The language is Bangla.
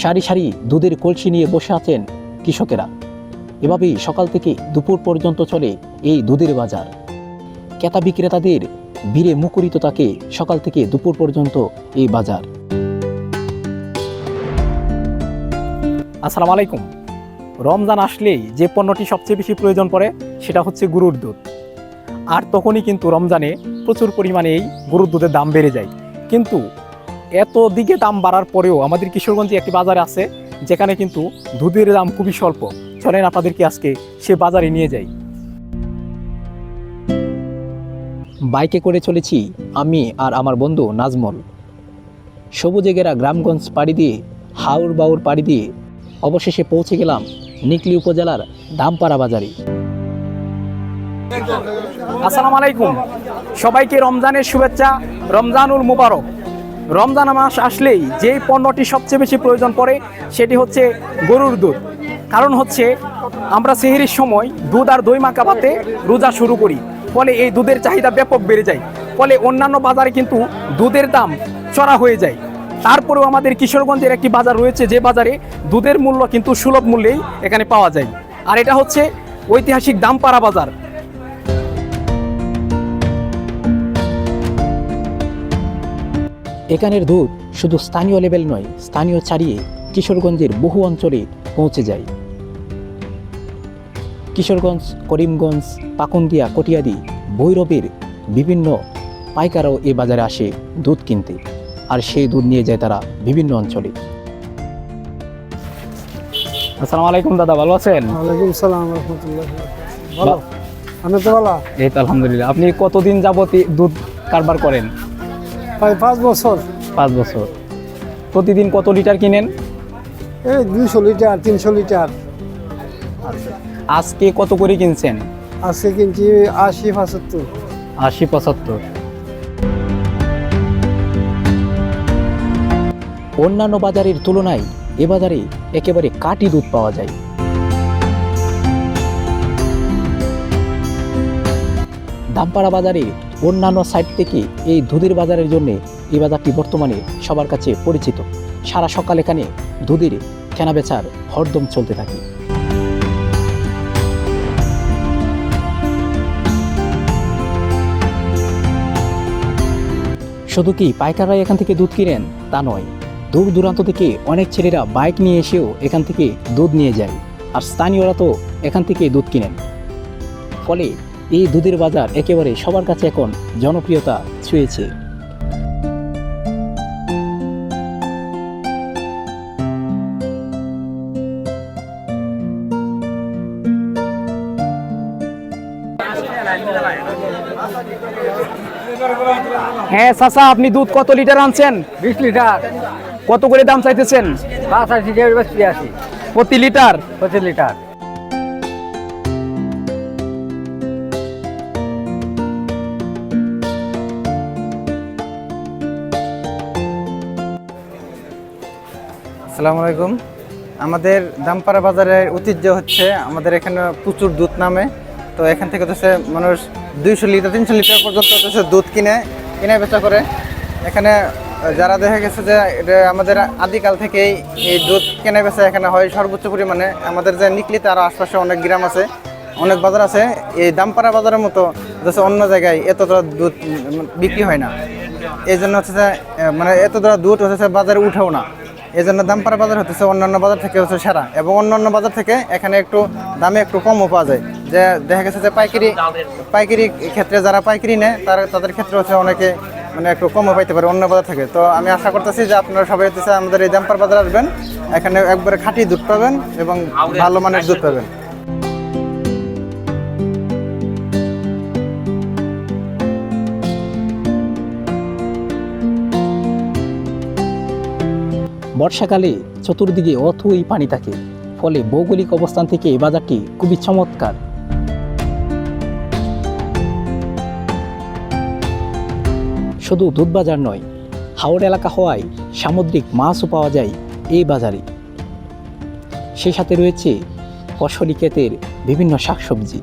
সারি সারি দুধের কলসি নিয়ে বসে আছেন কৃষকেরা। এভাবেই সকাল থেকে দুপুর পর্যন্ত চলে এই দুধের বাজার। ক্রেতা বিক্রেতাদের ভিড়ে মুখরিত থাকে সকাল থেকে দুপুর পর্যন্ত এই বাজার। আসসালামু আলাইকুম। রমজান আসলেই যে পণ্যটি সবচেয়ে বেশি প্রয়োজন পড়ে সেটা হচ্ছে গরুর দুধ। আর তখনই কিন্তু রমজানে প্রচুর পরিমাণে এই গরুর দুধের দাম বেড়ে যায়। কিন্তু এত দিকে দাম বাড়ার পরেও আমাদের কিশোরগঞ্জে একটি বাজার আছে যেখানে কিন্তু দুধের দাম খুবই স্বল্প। চলেন আপনাদেরকে আজকে সে বাজারে নিয়ে যাই। বাইকে করে চলেছি আমি আর আমার বন্ধু নাজমল। সবুজে ঘেরা গ্রামগঞ্জ পাড়ি দিয়ে হাওর বাউর পাড়ি দিয়ে অবশেষে পৌঁছে গেলাম নিকলি উপজেলার দামপাড়া বাজারে। আসসালামু আলাইকুম, সবাইকে রমজানের শুভেচ্ছা, রমজানুল মুবারক। রমজান মাস আসলেই যেই পণ্যটি সবচেয়ে বেশি প্রয়োজন পড়ে সেটি হচ্ছে গরুর দুধ। কারণ হচ্ছে আমরা সেহরির সময় দুধ আর দই মাখা ভাতে রোজা শুরু করি, ফলে এই দুধের চাহিদা ব্যাপক বেড়ে যায়। ফলে অন্যান্য বাজারে কিন্তু দুধের দাম চড়া হয়ে যায়। তারপরেও আমাদের কিশোরগঞ্জের একটি বাজার রয়েছে যে বাজারে দুধের মূল্য কিন্তু সুলভ মূল্যেই এখানে পাওয়া যায়, আর এটা হচ্ছে ঐতিহাসিক দামপাড়া বাজার। এখানের দুধ শুধু স্থানীয় লেভেল নয়, স্থানীয় ছাড়িয়ে কিশোরগঞ্জের বহু অঞ্চলে পৌঁছে যায়। কিশোরগঞ্জ, করিমগঞ্জ, পাকুন্দিয়া, কটিয়াদি, ভৈরবের বিভিন্ন পাইকারও এই বাজারে আসে দুধ কিনতে, আর সেই দুধ নিয়ে যায় তারা বিভিন্ন অঞ্চলে। আসসালামু আলাইকুম দাদা, ভালো আছেন? ওয়ালাইকুম সালাম রাহমাতুল্লাহ। ভালো, আমি তো ভালো। এই তো আলহামদুলিল্লাহ। আপনি কতদিন যাবত দুধ কারবার করেন? প্রায় 5 বছর। 5 বছর। প্রতিদিন কত লিটার কিনেন? এই 200 লিটার 300 লিটার। আজকে কত করে কিনছেন? আজকে কিনছি 80-75। 80-75। অন্যান্য বাজারের তুলনায় এ বাজারে একেবারে কাটি দুধ পাওয়া যায়। দামপাড়া বাজারে অন্যান্য সাইট থেকে এই দুধের বাজারের জন্য এই বাজারটি বর্তমানে সবার কাছে পরিচিত। সারা সকাল এখানে দুধের কেনাবেচার হরদম চলতে থাকে। শুধু কি পাইকাররা এখান থেকে দুধ কিনেন তা নয়, দূর দূরান্ত থেকে অনেক ছেলেরা বাইক নিয়ে এসেও এখান থেকে দুধ নিয়ে যায়, আর স্থানীয়রা তো এখান থেকে দুধ কিনেন। ফলে এই দুধের বাজার একেবারে সবার কাছে এখন জনপ্রিয়তা ছুঁয়েছে। হ্যাঁ চাচা, আপনি দুধ কত লিটার আনছেন? 20 লিটার। কত করে দাম চাইতেছেন? 85 প্রতি লিটার? প্রতি লিটার। আসসালামু আলাইকুম। আমাদের দামপাড়া বাজারের ঐতিহ্য হচ্ছে আমাদের এখানে প্রচুর দুধ নামে। তো এখান থেকে হচ্ছে মানুষ 200 লিটার 300 লিটার পর্যন্ত হচ্ছে দুধ কিনে বেচা করে। এখানে যারা দেখা গেছে যে এটা আমাদের আদিকাল থেকেই এই দুধ কেনা বেচা এখানে হয় সর্বোচ্চ পরিমাণে। আমাদের যে নিকলিতে আরও আশপাশে অনেক গ্রাম আছে, অনেক বাজার আছে, এই দামপাড়া বাজারের মতো হচ্ছে অন্য জায়গায় এতটা দুধ বিক্রি হয় না। এই জন্য হচ্ছে যে মানে এতটা দুধ হচ্ছে বাজারে উঠেও না। এই জন্য দামপাড়া বাজার হচ্ছে অন্যান্য বাজার থেকে হচ্ছে সেরা, এবং অন্যান্য বাজার থেকে এখানে একটু দামে একটু কমও পাওয়া যায়। যে দেখা গেছে যে পাইকারি ক্ষেত্রে যারা পাইকারি নেয় তাদের ক্ষেত্রে হচ্ছে অনেকে মানে একটু কমও পাইতে পারে অন্য বাজার থেকে। তো আমি আশা করতেছি যে আপনারা সবাই হচ্ছে আমাদের এই দামপাড়া বাজার আসবেন, এখানে একবারে খাঁটি দুধ পাবেন এবং ভালো মানের দুধ পাবেন। বর্ষাকালে চতুর্দিকে অথই পানি থাকে, ফলে ভৌগোলিক অবস্থান থেকে এই বাজারটি খুবই চমৎকার। শুধু দুধ বাজার নয়, হাওর এলাকা হওয়ায় সামুদ্রিক মাছও পাওয়া যায় এই বাজারে। সেই সাথে রয়েছে ফসলি ক্ষেতের বিভিন্ন শাকসবজি।